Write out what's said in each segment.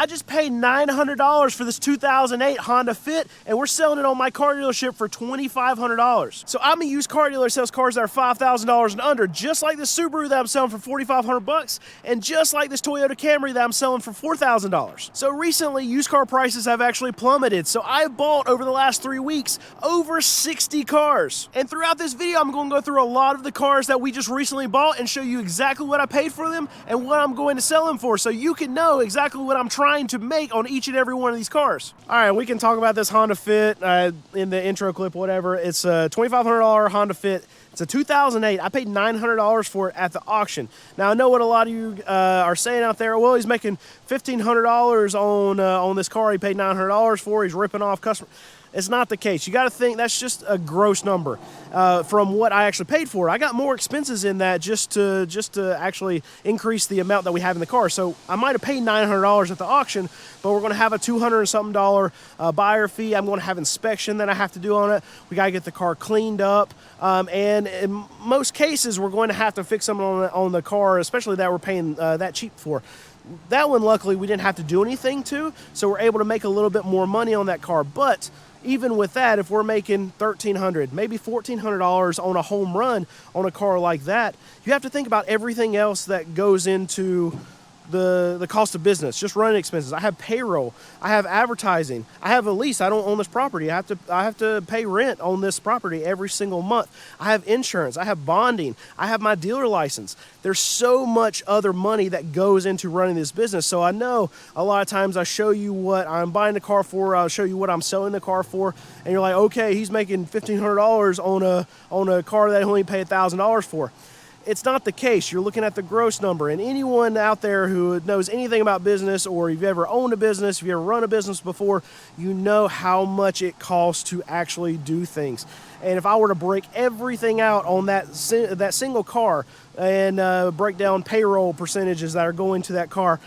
I just paid $900 for this 2008 Honda Fit, and we're selling it on my car dealership for $2,500. So I'm a used car dealer that sells cars that are $5,000 and under, just like this Subaru that I'm selling for $4,500, and just like this Toyota Camry that I'm selling for $4,000. So recently, used car prices have actually plummeted. So I bought over the last 3 weeks over 60 cars. And throughout this video, I'm going to go through a lot of the cars that we just recently bought and show you exactly what I paid for them and what I'm going to sell them for, so you can know exactly what I'm trying to make on each and every one of these cars. All right, we can talk about this Honda Fit in the intro clip, whatever. It's a $2,500 Honda Fit. It's a 2008. I paid $900 for it at the auction. Now, I know what a lot of you are saying out there. Well, he's making $1,500 on this car he paid $900 for. He's ripping off customers. It's not the case. You got to think that's just a gross number from what I actually paid for. I got more expenses in that just to actually increase the amount that we have in the car. So I might have paid $900 at the auction, but we're going to have a $200 and something buyer fee. I'm going to have inspection that I have to do on it. We got to get the car cleaned up, and in most cases, we're going to have to fix something on the car, especially that we're paying that cheap for. That one, luckily, we didn't have to do anything to, so we're able to make a little bit more money on that car. But even with that, if we're making $1,300, maybe $1,400 on a home run on a car like that, you have to think about everything else that goes into the cost of business, just running expenses. I have payroll, I have advertising, I have a lease. I don't own this property. I have to pay rent on this property every single month. I have insurance, I have bonding, I have my dealer license. There's so much other money that goes into running this business. So I know a lot of times I show you what I'm buying the car for, I'll show you what I'm selling the car for, and you're like, okay, he's making $1,500 on a car that he only paid $1,000 for. It's not the case. You're looking at the gross number, and anyone out there who knows anything about business, or you've ever owned a business, if you ever run a business before, you know how much it costs to actually do things. And if I were to break everything out on that single car and break down payroll percentages that are going to that car,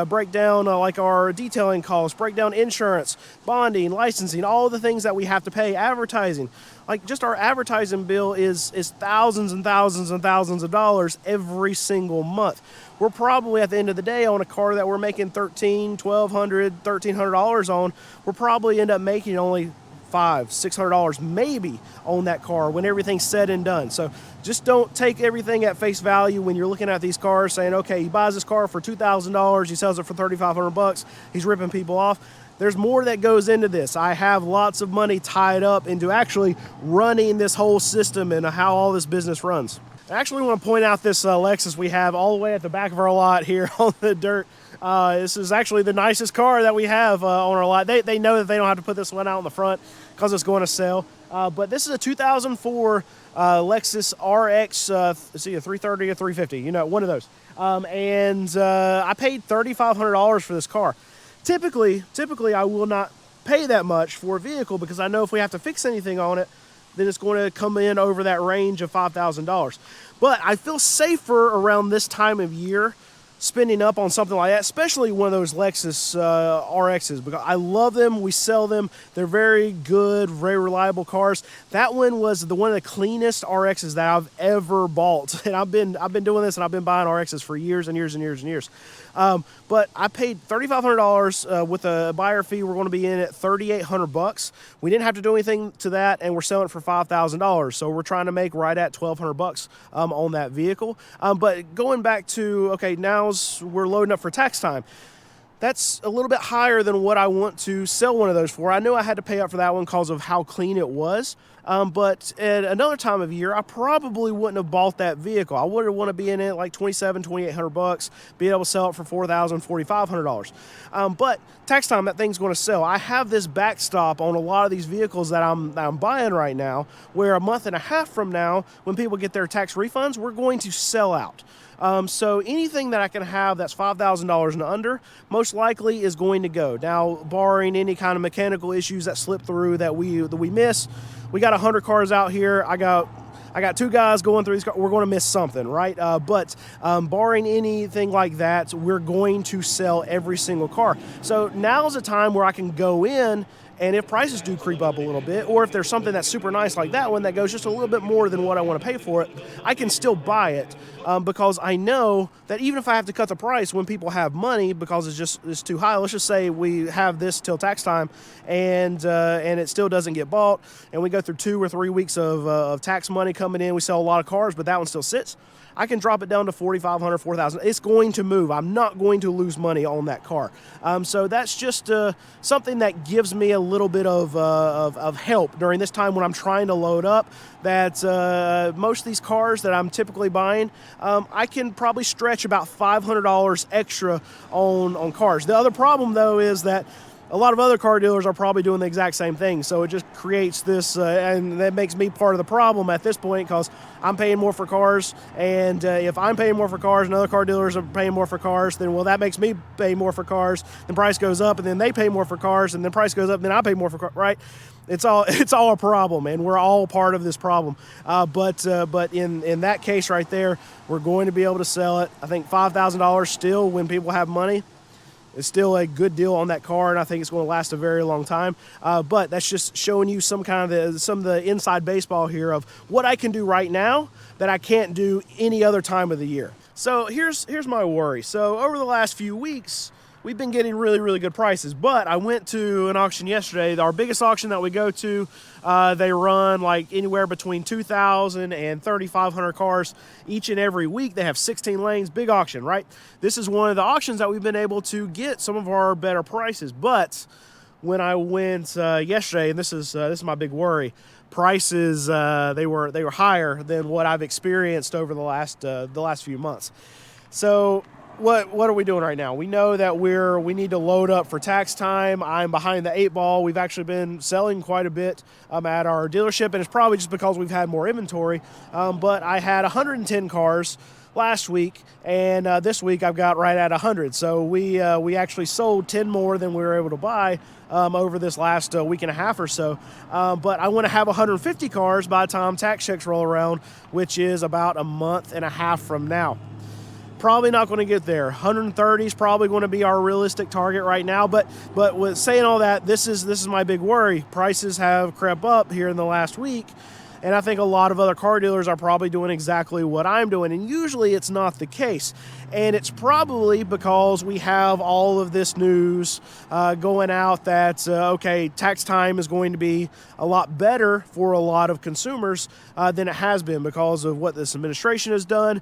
break down like our detailing costs, break down insurance, bonding, licensing, all the things that we have to pay, advertising. Like, just our advertising bill is thousands and thousands and thousands of dollars every single month. We're probably, at the end of the day, on a car that we're making $1,300, $1,200, $1,300 on, we'll probably end up making only $500, $600 maybe on that car when everything's said and done. So just don't take everything at face value when you're looking at these cars saying, okay, he buys this car for $2,000, he sells it for $3,500, he's ripping people off. There's more that goes into this. I have lots of money tied up into actually running this whole system and how all this business runs. I actually want to point out this Lexus we have all the way at the back of our lot here on the dirt. This is actually the nicest car that we have on our lot. They know that they don't have to put this one out in the front because it's going to sell. But this is a 2004 Lexus RX, let's see, a 330 or 350, you know, one of those. I paid $3,500 for this car. Typically, I will not pay that much for a vehicle because I know if we have to fix anything on it, then it's going to come in over that range of $5,000. But I feel safer around this time of year spending up on something like that, especially one of those Lexus RXs, because I love them. We sell them. They're very good, very reliable cars. That one was one of the cleanest RXs that I've ever bought. And I've been doing this, and I've been buying RXs for years and years and years and years. But I paid $3,500 with a buyer fee. We're going to be in at $3,800. We didn't have to do anything to that, and we're selling it for $5,000. So we're trying to make right at $1,200 on that vehicle. But going back to, okay, now we're loading up for tax time. That's a little bit higher than what I want to sell one of those for. I knew I had to pay up for that one because of how clean it was. But at another time of year, I probably wouldn't have bought that vehicle. I would want to be in it like $2,700, $2,800, be able to sell it for $4,000, $4,500. But tax time, that thing's going to sell. I have this backstop on a lot of these vehicles that I'm buying right now, where a month and a half from now, when people get their tax refunds, we're going to sell out. So anything that I can have that's $5,000 and under, most likely is going to go. Now, barring any kind of mechanical issues that slip through that we miss, we got 100 cars out here. I got 2 guys going through these cars. We're going to miss something, right? But barring anything like that, we're going to sell every single car. So now's a time where I can go in, and if prices do creep up a little bit, or if there's something that's super nice like that one that goes just a little bit more than what I want to pay for it, I can still buy it because I know that even if I have to cut the price when people have money because it's too high, let's just say we have this till tax time and it still doesn't get bought, and we go through 2 or 3 weeks of tax money coming in, we sell a lot of cars, but that one still sits. I can drop it down to $4,500, $4,000. It's going to move. I'm not going to lose money on that car. So that's just something that gives me a little bit of help during this time when I'm trying to load up. That most of these cars that I'm typically buying, I can probably stretch about $500 extra on cars. The other problem, though, is that a lot of other car dealers are probably doing the exact same thing. So it just creates this, and that makes me part of the problem at this point because I'm paying more for cars. And if I'm paying more for cars and other car dealers are paying more for cars, then, well, that makes me pay more for cars. Then price goes up, and then they pay more for cars, and then price goes up, and then I pay more for cars, right? It's all a problem, and we're all part of this problem. But in that case right there, we're going to be able to sell it. I think $5,000 still when people have money. It's still a good deal on that car, and I think it's going to last a very long time. But that's just showing you some of the inside baseball here of what I can do right now that I can't do any other time of the year. So here's my worry. So over the last few weeks, we've been getting really, really good prices. But I went to an auction yesterday. Our biggest auction that we go to, they run like anywhere between 2,000 and 3,500 cars each and every week. They have 16 lanes, big auction, right? This is one of the auctions that we've been able to get some of our better prices. But when I went yesterday, and this is my big worry, prices they were higher than what I've experienced over the last few months. So what are we doing right now? We know that we need to load up for tax time. I'm behind the 8 ball. We've actually been selling quite a bit at our dealership, and it's probably just because we've had more inventory. But I had 110 cars last week, and this week I've got right at 100. So we actually sold 10 more than we were able to buy over this last week and a half or so. But I want to have 150 cars by the time tax checks roll around, which is about a month and a half from now. Probably not going to get there. 130 is probably going to be our realistic target right now. But with saying all that, this is my big worry. Prices have crept up here in the last week, and I think a lot of other car dealers are probably doing exactly what I'm doing, and usually it's not the case. And it's probably because we have all of this news going out that, okay, tax time is going to be a lot better for a lot of consumers than it has been because of what this administration has done.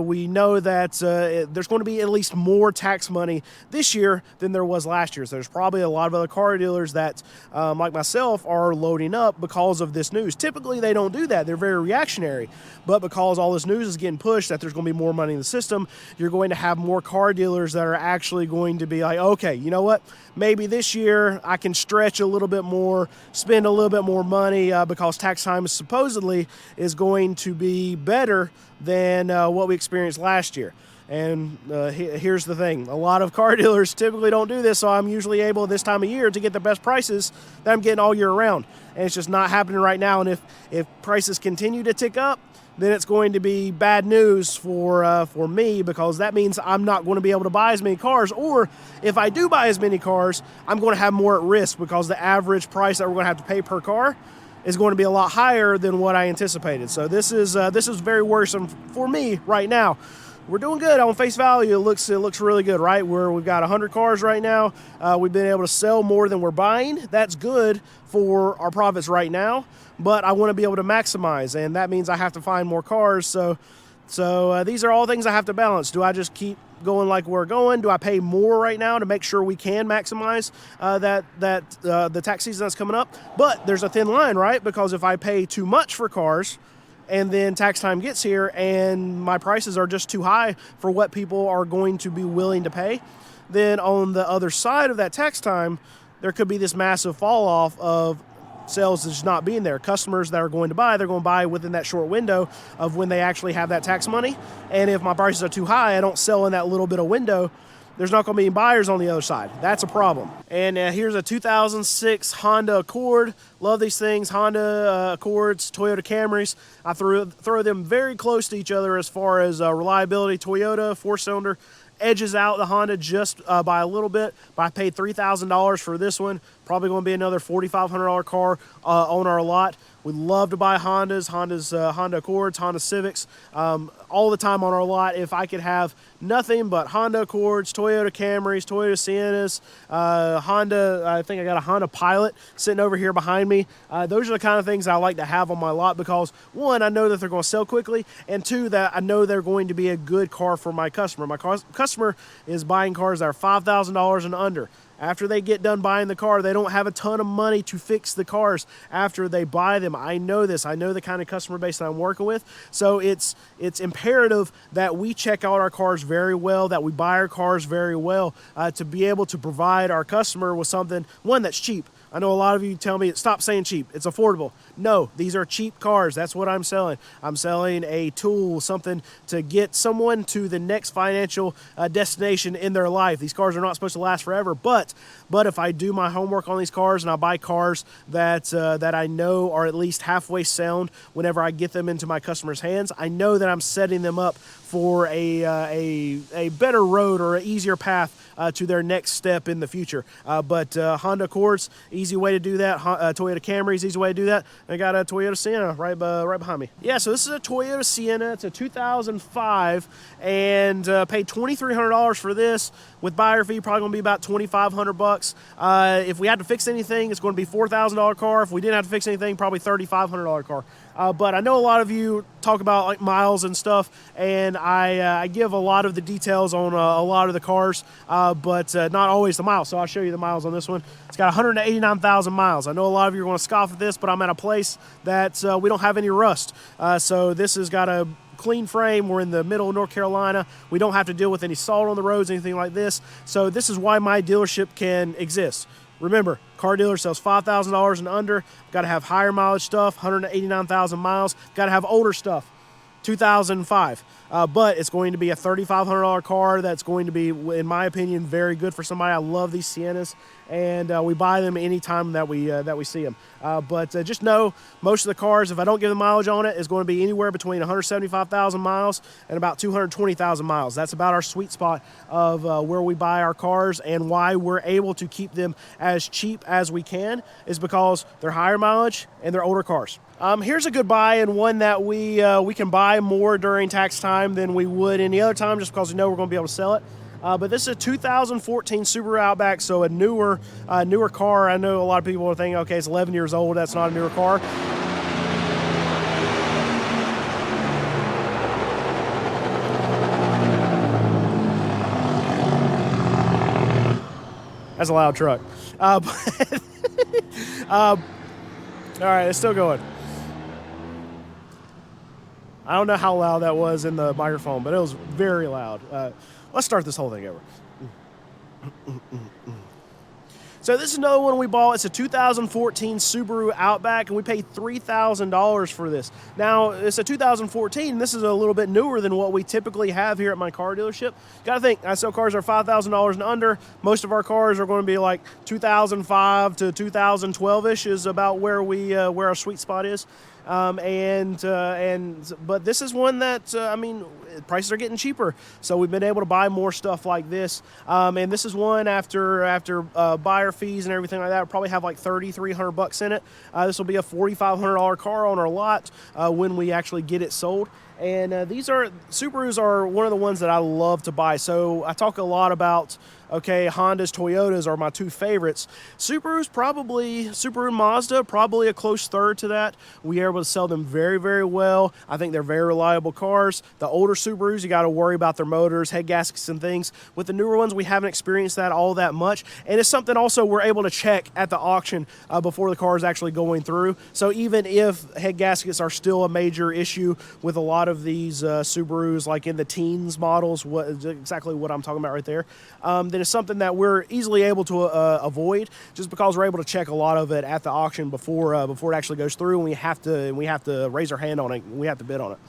We know that there's going to be at least more tax money this year than there was last year. So there's probably a lot of other car dealers that, like myself, are loading up because of this news. Typically, they don't do that. They're very reactionary. But because all this news is getting pushed that there's going to be more money in the system, you're going to have more car dealers that are actually going to be like, okay, you know what? Maybe this year I can stretch a little bit more, spend a little bit more money because tax time supposedly is going to be better than what we experienced last year. And here's the thing. A lot of car dealers typically don't do this, so I'm usually able this time of year to get the best prices that I'm getting all year round. And it's just not happening right now. And if prices continue to tick up, then it's going to be bad news for me because that means I'm not going to be able to buy as many cars. Or if I do buy as many cars, I'm going to have more at risk because the average price that we're going to have to pay per car is going to be a lot higher than what I anticipated. So this is very worrisome for me right now. We're doing good on face value. It looks really good, right? We've got 100 cars right now. We've been able to sell more than we're buying. That's good for our profits right now, but I want to be able to maximize, and that means I have to find more cars. So these are all things I have to balance. Do I just keep going like we're going? Do I pay more right now to make sure we can maximize the tax season that's coming up? But there's a thin line, right? Because if I pay too much for cars, and then tax time gets here and my prices are just too high for what people are going to be willing to pay, then on the other side of that tax time, there could be this massive fall off of sales that's not being there. Customers that are going to buy, they're going to buy within that short window of when they actually have that tax money. And if my prices are too high, I don't sell in that little bit of window, there's not going to be any buyers on the other side. That's a problem. And here's a 2006 Honda Accord. Love these things, Honda Accords, Toyota Camrys. I throw them very close to each other as far as reliability. Toyota 4-cylinder edges out the Honda just by a little bit, but I paid $3,000 for this one. Probably going to be another $4,500 car on our lot. We love to buy Honda Accords, Honda Civics, all the time on our lot. If I could have nothing but Honda Accords, Toyota Camrys, Toyota Siennas, Honda, I think I got a Honda Pilot sitting over here behind me. Those are the kind of things I like to have on my lot because, one, I know that they're going to sell quickly, and two, that I know they're going to be a good car for my customer. My customer is buying cars that are $5,000 and under. After they get done buying the car, they don't have a ton of money to fix the cars after they buy them. I know this. I know the kind of customer base that I'm working with. So it's imperative that we check out our cars very well, that we buy our cars very well to be able to provide our customer with something, one, that's cheap. I know a lot of you tell me, stop saying cheap, it's affordable. No, these are cheap cars. That's what I'm selling. I'm selling a tool, something to get someone to the next financial destination in their life. These cars are not supposed to last forever, but if I do my homework on these cars and I buy cars that I know are at least halfway sound whenever I get them into my customers' hands, I know that I'm setting them up for a better road or an easier path to their next step in the future. But Honda Accords, easy way to do that. Toyota Camrys, easy way to do that. I got a Toyota Sienna right behind me. Yeah, so this is a Toyota Sienna. It's a 2005 and paid $2,300 for this. With buyer fee, probably going to be about $2,500. If we had to fix anything, it's going to be $4,000 car. If we didn't have to fix anything, probably $3,500 car. But I know a lot of you talk about like miles and stuff, and I give a lot of the details on a lot of the cars, but not always the miles. So I'll show you the miles on this one. It's got 189,000 miles. I know a lot of you are going to scoff at this, but I'm at a place that we don't have any rust. So this has got a clean frame. We're in the middle of North Carolina. We don't have to deal with any salt on the roads, anything like this. So this is why my dealership can exist. Remember, car dealer sells $5,000 and under. Got to have higher mileage stuff, 189,000 miles. Got to have older stuff, 2005. But it's going to be a $3,500 car that's going to be, in my opinion, very good for somebody. I love these Siennas, and we buy them anytime that we see them. But just know, most of the cars, if I don't give the mileage on it, is going to be anywhere between 175,000 miles and about 220,000 miles. That's about our sweet spot of where we buy our cars, and why we're able to keep them as cheap as we can is because they're higher mileage and they're older cars. Here's a good buy, and one that we can buy more during tax time than we would any other time, just because we know we're going to be able to sell it. But this is a 2014 Subaru Outback, so a newer car. I know a lot of people are thinking, okay, it's 11 years old, that's not a newer car. That's a loud truck. All right, it's still going. I don't know how loud that was in the microphone, but it was very loud. Let's start this whole thing over. So this is another one we bought. It's a 2014 Subaru Outback, and we paid $3,000 for this. Now, it's a 2014. This is a little bit newer than what we typically have here at my car dealership. Got to think, I sell cars that are $5,000 and under. Most of our cars are going to be like 2005 to 2012-ish is about where our sweet spot is. But this is one that, prices are getting cheaper. So we've been able to buy more stuff like this. And this is one after buyer fees and everything like that, we'll probably have like $3,300 in it. This will be a $4,500 car on our lot when we actually get it sold. And Subarus are one of the ones that I love to buy. So I talk a lot about, okay, Hondas, Toyotas are my two favorites. Subaru Mazda, probably a close third to that. We are able to sell them very, very well. I think they're very reliable cars. The older Subarus, you got to worry about their motors, head gaskets, and things. With the newer ones, we haven't experienced that all that much. And it's something also we're able to check at the auction before the car is actually going through. So even if head gaskets are still a major issue with a lot of these Subarus, like in the teens models, exactly what I'm talking about right there, then it's something that we're easily able to avoid, just because we're able to check a lot of it at the auction before it actually goes through, and we have to raise our hand on it. We have to bid on it.